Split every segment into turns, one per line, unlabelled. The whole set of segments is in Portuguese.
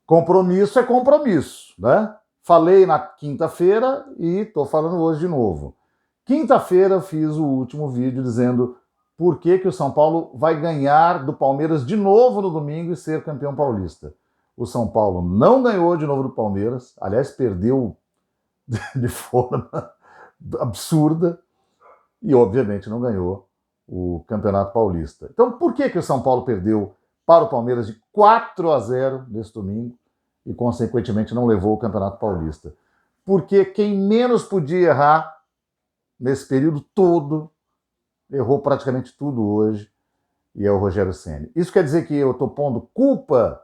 Compromisso é compromisso, né? Falei na quinta-feira e estou falando hoje de novo. Quinta-feira eu fiz o último vídeo dizendo por que o São Paulo vai ganhar do Palmeiras de novo no domingo e ser campeão paulista. O São Paulo não ganhou de novo do Palmeiras, aliás, perdeu de forma absurda e, obviamente, não ganhou o Campeonato Paulista. Então, por que o São Paulo perdeu para o Palmeiras de 4-0 nesse domingo e, consequentemente, não levou o Campeonato Paulista? Porque quem menos podia errar nesse período todo errou praticamente tudo hoje e é o Rogério Ceni. Isso quer dizer que eu estou pondo culpa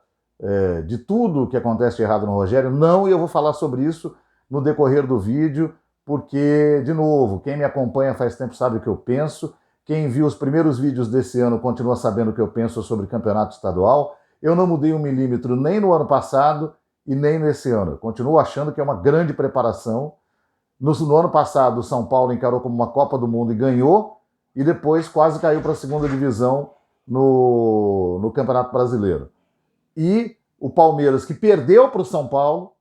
de tudo que acontece de errado no Rogério? Não, e eu vou falar sobre isso no decorrer do vídeo, porque, de novo, quem me acompanha faz tempo sabe o que eu penso. Quem viu os primeiros vídeos desse ano continua sabendo o que eu penso sobre campeonato estadual. Eu não mudei 1 milímetro nem no ano passado e nem nesse ano. Eu continuo achando que é uma grande preparação. No ano passado, o São Paulo encarou como uma Copa do Mundo e ganhou, e depois quase caiu para a segunda divisão no Campeonato Brasileiro. E o Palmeiras, que perdeu para o São Paulo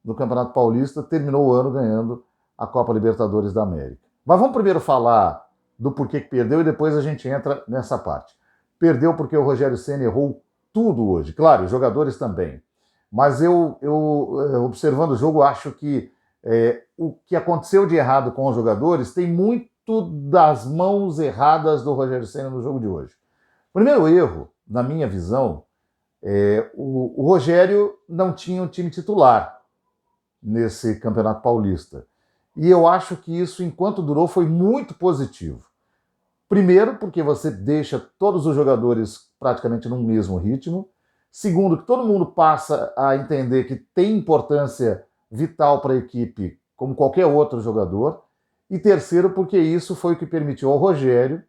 no Campeonato Paulista, terminou o ano ganhando a Copa Libertadores da América. Mas vamos primeiro falar do porquê que perdeu e depois a gente entra nessa parte. Perdeu porque o Rogério Ceni errou tudo hoje. Claro, os jogadores também. Mas eu observando o jogo, acho que o que aconteceu de errado com os jogadores tem muito das mãos erradas do Rogério Ceni no jogo de hoje. Primeiro erro, na minha visão, o Rogério não tinha um time titular nesse Campeonato Paulista. E eu acho que isso, enquanto durou, foi muito positivo. Primeiro, porque você deixa todos os jogadores praticamente no mesmo ritmo. Segundo, que todo mundo passa a entender que tem importância vital para a equipe, como qualquer outro jogador. E terceiro, porque isso foi o que permitiu ao Rogério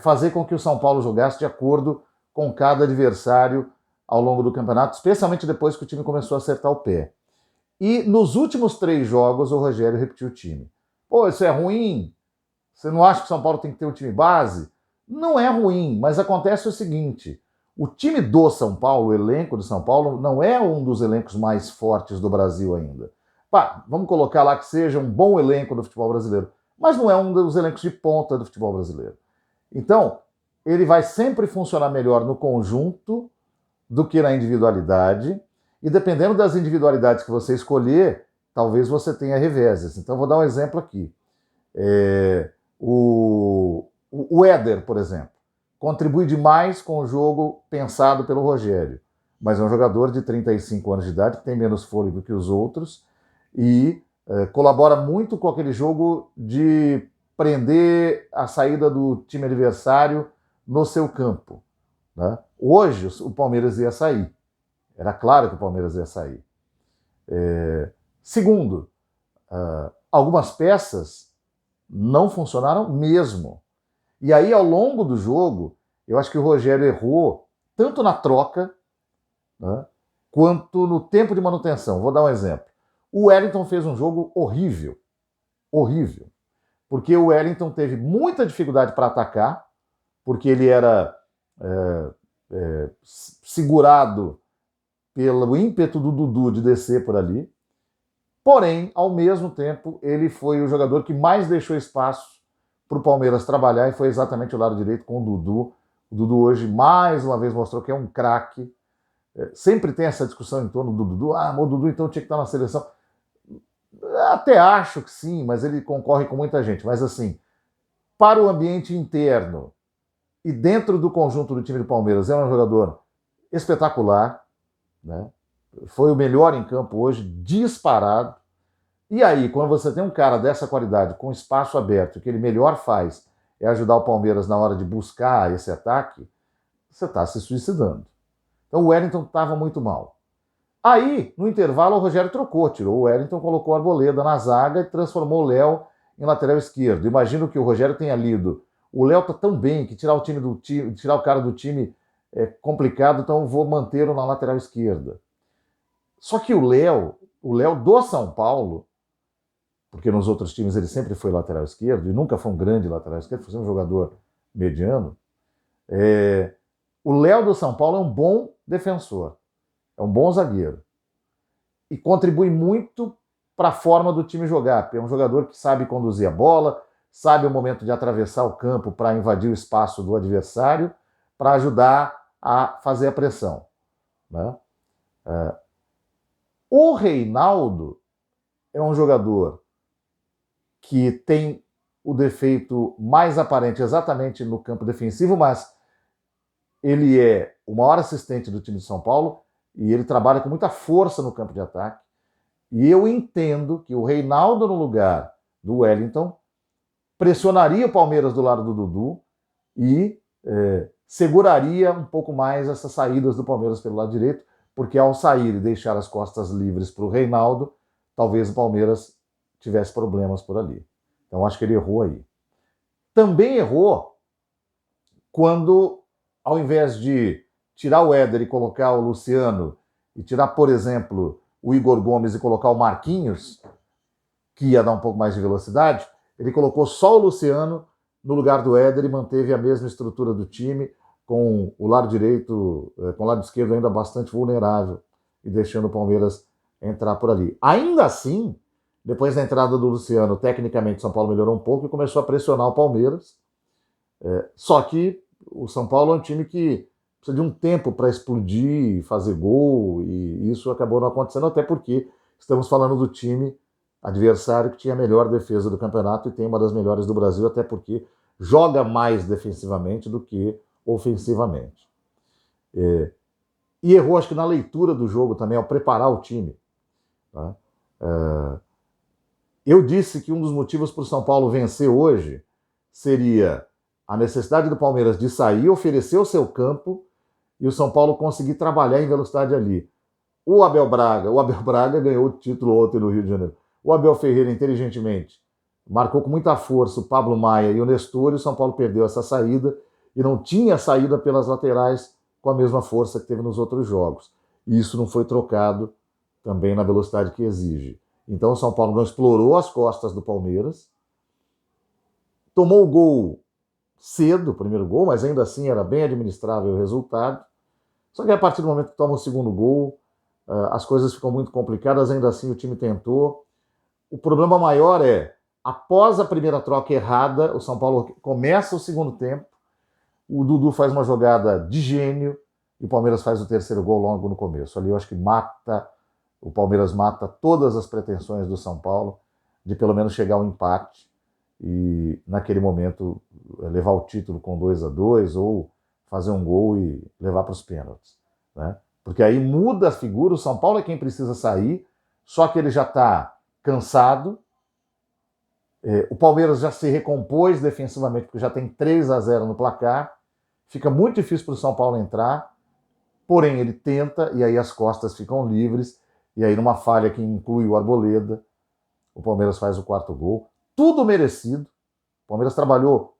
fazer com que o São Paulo jogasse de acordo com cada adversário ao longo do campeonato, especialmente depois que o time começou a acertar o pé. E nos últimos 3 jogos o Rogério repetiu o time. Pô, isso é ruim? Você não acha que o São Paulo tem que ter um time base? Não é ruim, mas acontece o seguinte: o time do São Paulo, o elenco do São Paulo, não é um dos elencos mais fortes do Brasil ainda. Pá, vamos colocar lá que seja um bom elenco do futebol brasileiro, mas não é um dos elencos de ponta do futebol brasileiro. Então, ele vai sempre funcionar melhor no conjunto do que na individualidade, e dependendo das individualidades que você escolher, talvez você tenha reveses. Então, vou dar um exemplo aqui. O Éder, por exemplo, contribui demais com o jogo pensado pelo Rogério, mas é um jogador de 35 anos de idade, que tem menos fôlego que os outros, e colabora muito com aquele jogo de prender a saída do time adversário no seu campo, né? Hoje o Palmeiras ia sair. Era claro que o Palmeiras ia sair. Segundo, algumas peças não funcionaram mesmo. E aí, ao longo do jogo, eu acho que o Rogério errou tanto na troca, né, quanto no tempo de manutenção. Vou dar um exemplo. O Wellington fez um jogo horrível. Horrível. Porque o Wellington teve muita dificuldade para atacar, porque ele era segurado pelo ímpeto do Dudu de descer por ali. Porém, ao mesmo tempo, ele foi o jogador que mais deixou espaço para o Palmeiras trabalhar, e foi exatamente o lado direito com o Dudu. O Dudu hoje, mais uma vez, mostrou que é um craque. Sempre tem essa discussão em torno do Dudu. Ah, mas o Dudu então tinha que estar na seleção. Até acho que sim, mas ele concorre com muita gente. Mas assim, para o ambiente interno e dentro do conjunto do time do Palmeiras, é um jogador espetacular, né? Foi o melhor em campo hoje, disparado. E aí, quando você tem um cara dessa qualidade, com espaço aberto, o que ele melhor faz é ajudar o Palmeiras na hora de buscar esse ataque, você está se suicidando. Então o Wellington estava muito mal. Aí, no intervalo, o Rogério trocou, tirou o Wellington, colocou a Arboleda na zaga e transformou o Léo em lateral esquerdo. Imagino que o Rogério tenha lido: o Léo tá tão bem que tirar o cara do time é complicado, então vou mantê-lo na lateral esquerda. Só que o Léo do São Paulo, porque nos outros times ele sempre foi lateral esquerdo e nunca foi um grande lateral esquerdo, foi um jogador mediano. O Léo do São Paulo é um bom defensor. É um bom zagueiro. E contribui muito para a forma do time jogar. É um jogador que sabe conduzir a bola, sabe o momento de atravessar o campo para invadir o espaço do adversário, para ajudar a fazer a pressão, né? O Reinaldo é um jogador que tem o defeito mais aparente exatamente no campo defensivo, mas ele é o maior assistente do time de São Paulo e ele trabalha com muita força no campo de ataque. E eu entendo que o Reinaldo, no lugar do Wellington, pressionaria o Palmeiras do lado do Dudu e seguraria um pouco mais essas saídas do Palmeiras pelo lado direito, porque ao sair e deixar as costas livres para o Reinaldo, talvez o Palmeiras tivesse problemas por ali. Então acho que ele errou aí. Também errou quando, ao invés de tirar o Éder e colocar o Luciano, e tirar, por exemplo, o Igor Gomes e colocar o Marquinhos, que ia dar um pouco mais de velocidade, ele colocou só o Luciano no lugar do Éder e manteve a mesma estrutura do time, com o lado direito, com o lado esquerdo ainda bastante vulnerável, e deixando o Palmeiras entrar por ali. Ainda assim, depois da entrada do Luciano, tecnicamente o São Paulo melhorou um pouco e começou a pressionar o Palmeiras. Só que o São Paulo é um time que precisa de um tempo para explodir, fazer gol, e isso acabou não acontecendo, até porque estamos falando do time adversário que tinha a melhor defesa do campeonato e tem uma das melhores do Brasil, até porque joga mais defensivamente do que ofensivamente. E errou, acho que na leitura do jogo também, ao preparar o time. Tá? Eu disse que um dos motivos para o São Paulo vencer hoje seria a necessidade do Palmeiras de sair, oferecer o seu campo e o São Paulo conseguir trabalhar em velocidade ali. O Abel Braga ganhou o título ontem no Rio de Janeiro. O Abel Ferreira, inteligentemente, marcou com muita força o Pablo Maia e o Nestor, e o São Paulo perdeu essa saída e não tinha saída pelas laterais com a mesma força que teve nos outros jogos. E isso não foi trocado também na velocidade que exige. Então o São Paulo não explorou as costas do Palmeiras, tomou o gol cedo, o primeiro gol, mas ainda assim era bem administrável o resultado. Só que a partir do momento que toma o segundo gol, as coisas ficam muito complicadas, ainda assim o time tentou. O problema maior é, após a primeira troca errada, o São Paulo começa o segundo tempo, o Dudu faz uma jogada de gênio e o Palmeiras faz o terceiro gol logo no começo. Ali eu acho que o Palmeiras mata todas as pretensões do São Paulo de pelo menos chegar ao empate e naquele momento levar o título com 2-2 ou fazer um gol e levar para os pênaltis, né? Porque aí muda a figura, o São Paulo é quem precisa sair, só que ele já está cansado, o Palmeiras já se recompôs defensivamente, porque já tem 3-0 no placar, fica muito difícil para o São Paulo entrar, porém ele tenta, e aí as costas ficam livres, e aí numa falha que inclui o Arboleda, o Palmeiras faz o quarto gol, tudo merecido, o Palmeiras trabalhou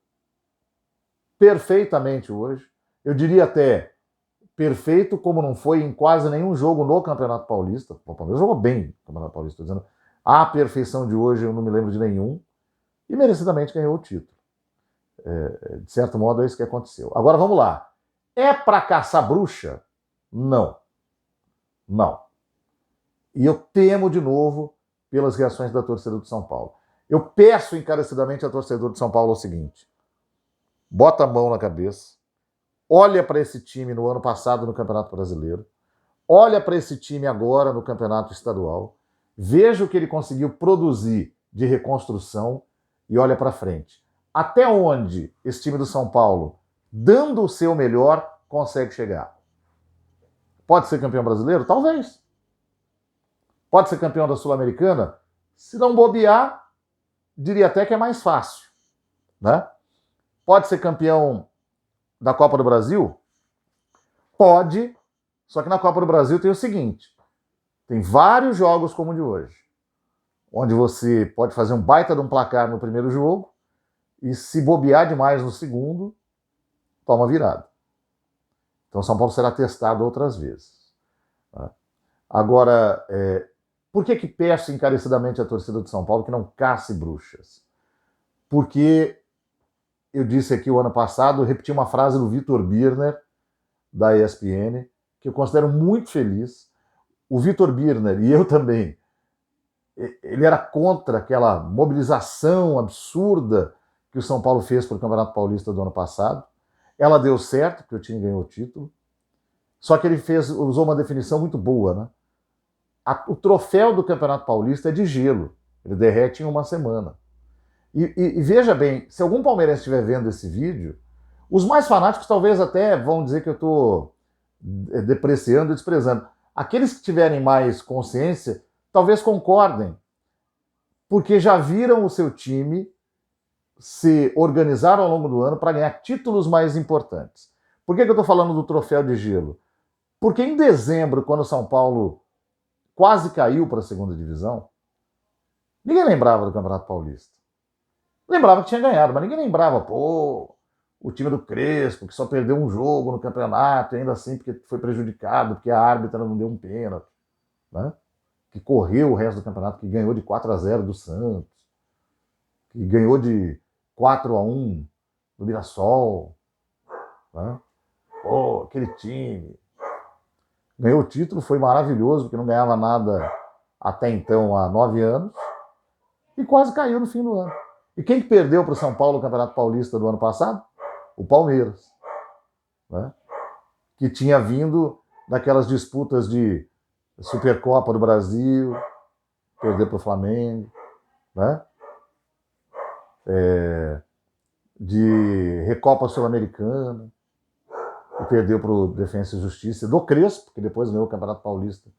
perfeitamente hoje, eu diria até perfeito, como não foi em quase nenhum jogo no Campeonato Paulista. O Palmeiras jogou bem no Campeonato Paulista, estou dizendo, a perfeição de hoje eu não me lembro de nenhum, e merecidamente ganhou o título. De certo modo é isso que aconteceu. Agora vamos lá. É para caçar bruxa? Não. Não. E eu temo de novo pelas reações da torcida do São Paulo. Eu peço encarecidamente ao torcedor de São Paulo o seguinte: bota a mão na cabeça, olha para esse time no ano passado no Campeonato Brasileiro, olha para esse time agora no Campeonato Estadual, veja o que ele conseguiu produzir de reconstrução e olha para frente. Até onde esse time do São Paulo, dando o seu melhor, consegue chegar? Pode ser campeão brasileiro? Talvez. Pode ser campeão da Sul-Americana? Se não bobear, diria até que é mais fácil, né? Pode ser campeão da Copa do Brasil? Pode, só que na Copa do Brasil tem o seguinte, tem vários jogos como o de hoje, onde você pode fazer um baita de um placar no primeiro jogo e se bobear demais no segundo, toma virada. Então São Paulo será testado outras vezes. Tá? Agora, por que peço encarecidamente à torcida de São Paulo que não casse bruxas? Porque eu disse aqui o ano passado, repeti uma frase do Vitor Birner, da ESPN, que eu considero muito feliz. o Vitor Birner, e eu também, ele era contra aquela mobilização absurda que o São Paulo fez para o Campeonato Paulista do ano passado. Ela deu certo, porque o time ganhou o título, só que ele usou uma definição muito boa, né? O troféu do Campeonato Paulista é de gelo, ele derrete em uma semana. E veja bem, se algum palmeirense estiver vendo esse vídeo, os mais fanáticos talvez até vão dizer que eu estou depreciando e desprezando. Aqueles que tiverem mais consciência, talvez concordem, porque já viram o seu time se organizar ao longo do ano para ganhar títulos mais importantes. Por que eu estou falando do troféu de gelo? Porque em dezembro, quando o São Paulo quase caiu para a segunda divisão, ninguém lembrava do Campeonato Paulista. Lembrava que tinha ganhado, mas ninguém lembrava, pô, o time do Crespo, que só perdeu um jogo no campeonato, ainda assim porque foi prejudicado, porque a árbitra não deu um pênalti, né? Que correu o resto do campeonato, que ganhou de 4-0 do Santos, que ganhou de 4-1 do Mirassol, né? Pô, aquele time. Ganhou o título, foi maravilhoso, porque não ganhava nada até então há 9 anos, e quase caiu no fim do ano. E quem que perdeu para o São Paulo o Campeonato Paulista do ano passado? O Palmeiras, né? Que tinha vindo daquelas disputas de Supercopa do Brasil, perdeu para o Flamengo, né? De Recopa Sul-Americana, e perdeu para o Defensa e Justiça do Crespo, que depois ganhou o Campeonato Paulista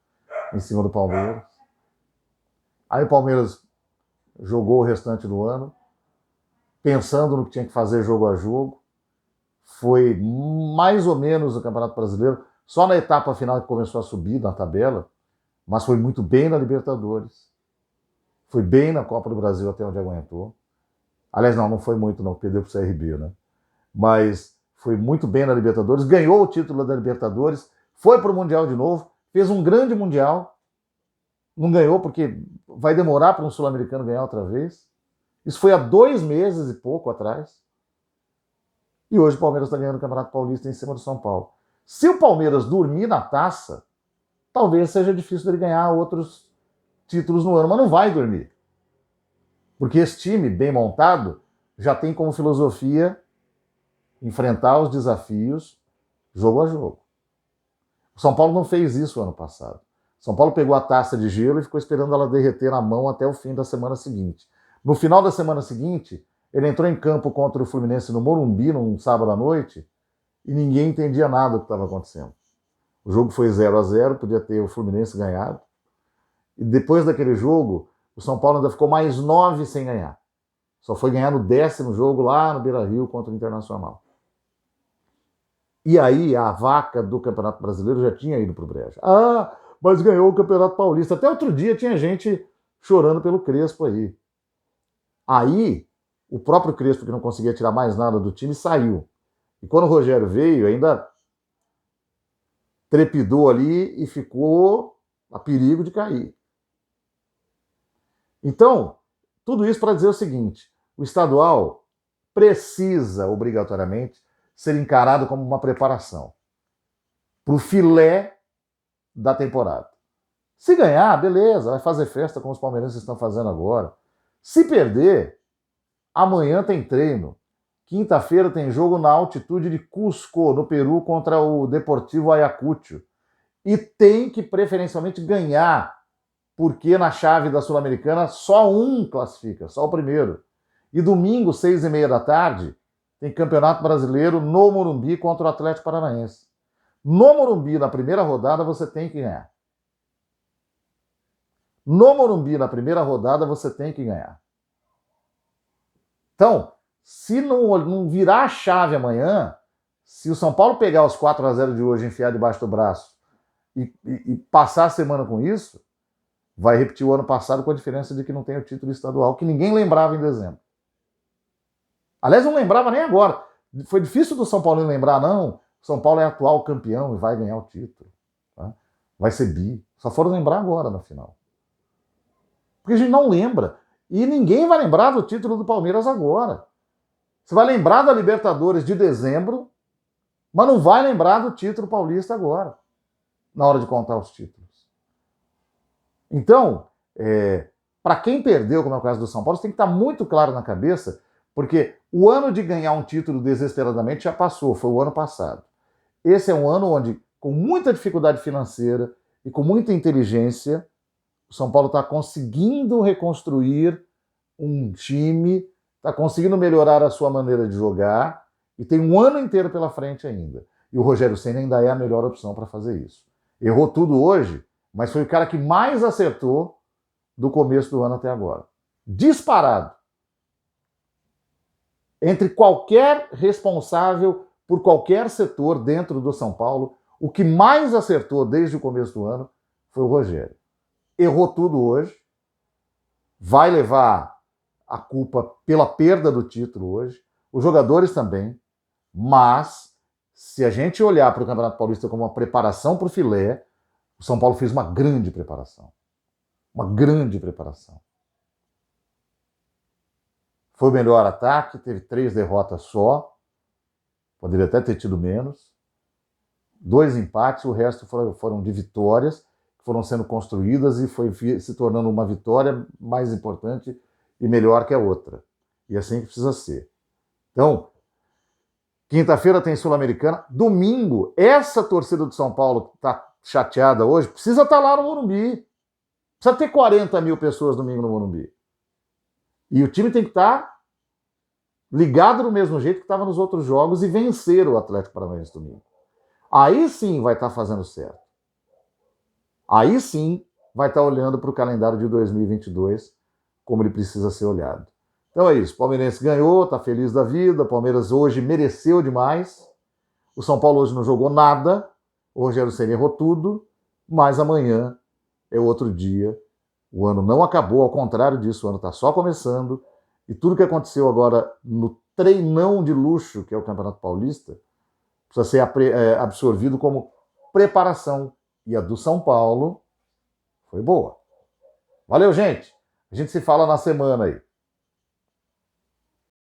em cima do Palmeiras. Aí o Palmeiras jogou o restante do ano, pensando no que tinha que fazer jogo a jogo. Foi mais ou menos o Campeonato Brasileiro, só na etapa final que começou a subir na tabela, mas foi muito bem na Libertadores. Foi bem na Copa do Brasil até onde aguentou. Aliás, não foi muito não, perdeu para o CRB, né? Mas foi muito bem na Libertadores, ganhou o título da Libertadores, foi para o Mundial de novo, fez um grande Mundial, não ganhou porque vai demorar para um sul-americano ganhar outra vez. Isso foi há 2 meses e pouco atrás. E hoje o Palmeiras está ganhando o Campeonato Paulista em cima do São Paulo. Se o Palmeiras dormir na taça, talvez seja difícil dele ganhar outros títulos no ano, mas não vai dormir. Porque esse time bem montado já tem como filosofia enfrentar os desafios jogo a jogo. O São Paulo não fez isso ano passado. O São Paulo pegou a taça de gelo e ficou esperando ela derreter na mão até o fim da semana seguinte. No final da semana seguinte, ele entrou em campo contra o Fluminense no Morumbi, num sábado à noite, e ninguém entendia nada do que estava acontecendo. O jogo foi 0-0, podia ter o Fluminense ganhado. E depois daquele jogo, o São Paulo ainda ficou mais 9 sem ganhar. Só foi ganhar no 10º jogo lá no Beira-Rio contra o Internacional. E aí a vaca do Campeonato Brasileiro já tinha ido para o brejo. Ah, mas ganhou o Campeonato Paulista. Até outro dia tinha gente chorando pelo Crespo aí. Aí o próprio Crespo, que não conseguia tirar mais nada do time, saiu. E quando o Rogério veio, ainda trepidou ali e ficou a perigo de cair. Então, tudo isso para dizer o seguinte: o estadual precisa, obrigatoriamente, ser encarado como uma preparação para o filé da temporada. Se ganhar, beleza, vai fazer festa como os palmeirenses estão fazendo agora. Se perder, amanhã tem treino. Quinta-feira tem jogo na altitude de Cusco, no Peru, contra o Deportivo Ayacucho. E tem que preferencialmente ganhar, porque na chave da Sul-Americana só um classifica, só o primeiro. E domingo, 6h30 da tarde, tem Campeonato Brasileiro no Morumbi contra o Atlético Paranaense. No Morumbi, na primeira rodada, você tem que ganhar. No Morumbi, na primeira rodada, você tem que ganhar. Então, se não virar a chave amanhã, se o São Paulo pegar os 4-0 de hoje, enfiar debaixo do braço e passar a semana com isso, vai repetir o ano passado com a diferença de que não tem o título estadual, que ninguém lembrava em dezembro. Aliás, não lembrava nem agora. Foi difícil do São Paulo lembrar, não. O São Paulo é atual campeão e vai ganhar o título. Tá? Vai ser bi. Só foram lembrar agora na final. Porque a gente não lembra. E ninguém vai lembrar do título do Palmeiras agora. Você vai lembrar da Libertadores de dezembro, mas não vai lembrar do título paulista agora, na hora de contar os títulos. Então, para quem perdeu, como é o caso do São Paulo, você tem que estar muito claro na cabeça, porque o ano de ganhar um título desesperadamente já passou, foi o ano passado. Esse é um ano onde, com muita dificuldade financeira e com muita inteligência, o São Paulo está conseguindo reconstruir um time, está conseguindo melhorar a sua maneira de jogar e tem um ano inteiro pela frente ainda. E o Rogério Ceni ainda é a melhor opção para fazer isso. Errou tudo hoje, mas foi o cara que mais acertou do começo do ano até agora. Disparado. Entre qualquer responsável por qualquer setor dentro do São Paulo, o que mais acertou desde o começo do ano foi o Rogério. Errou tudo hoje, vai levar a culpa pela perda do título hoje, os jogadores também, mas se a gente olhar para o Campeonato Paulista como uma preparação para o filé, o São Paulo fez uma grande preparação. Uma grande preparação. Foi o melhor ataque, teve 3 derrotas só, poderia até ter tido menos. 2 empates, o resto foram de vitórias, que foram sendo construídas e foi se tornando uma vitória mais importante e melhor que a outra. E assim que precisa ser. Então, quinta-feira tem Sul-Americana. Domingo, essa torcida do São Paulo que está chateada hoje, precisa estar lá no Morumbi. Precisa ter 40 mil pessoas domingo no Morumbi. E o time tem que estar ligado do mesmo jeito que estava nos outros jogos e vencer o Atlético Paranaense domingo. Aí sim vai estar fazendo certo. Aí sim vai estar olhando para o calendário de 2022 como ele precisa ser olhado. Então é isso. O Palmeirense ganhou, está feliz da vida. O Palmeiras hoje mereceu demais. O São Paulo hoje não jogou nada. O Rogério Ceni errou tudo. Mas amanhã é outro dia. O ano não acabou, ao contrário disso, o ano está só começando. E tudo que aconteceu agora no treinão de luxo, que é o Campeonato Paulista, precisa ser absorvido como preparação. E a do São Paulo foi boa. Valeu, gente! A gente se fala na semana aí.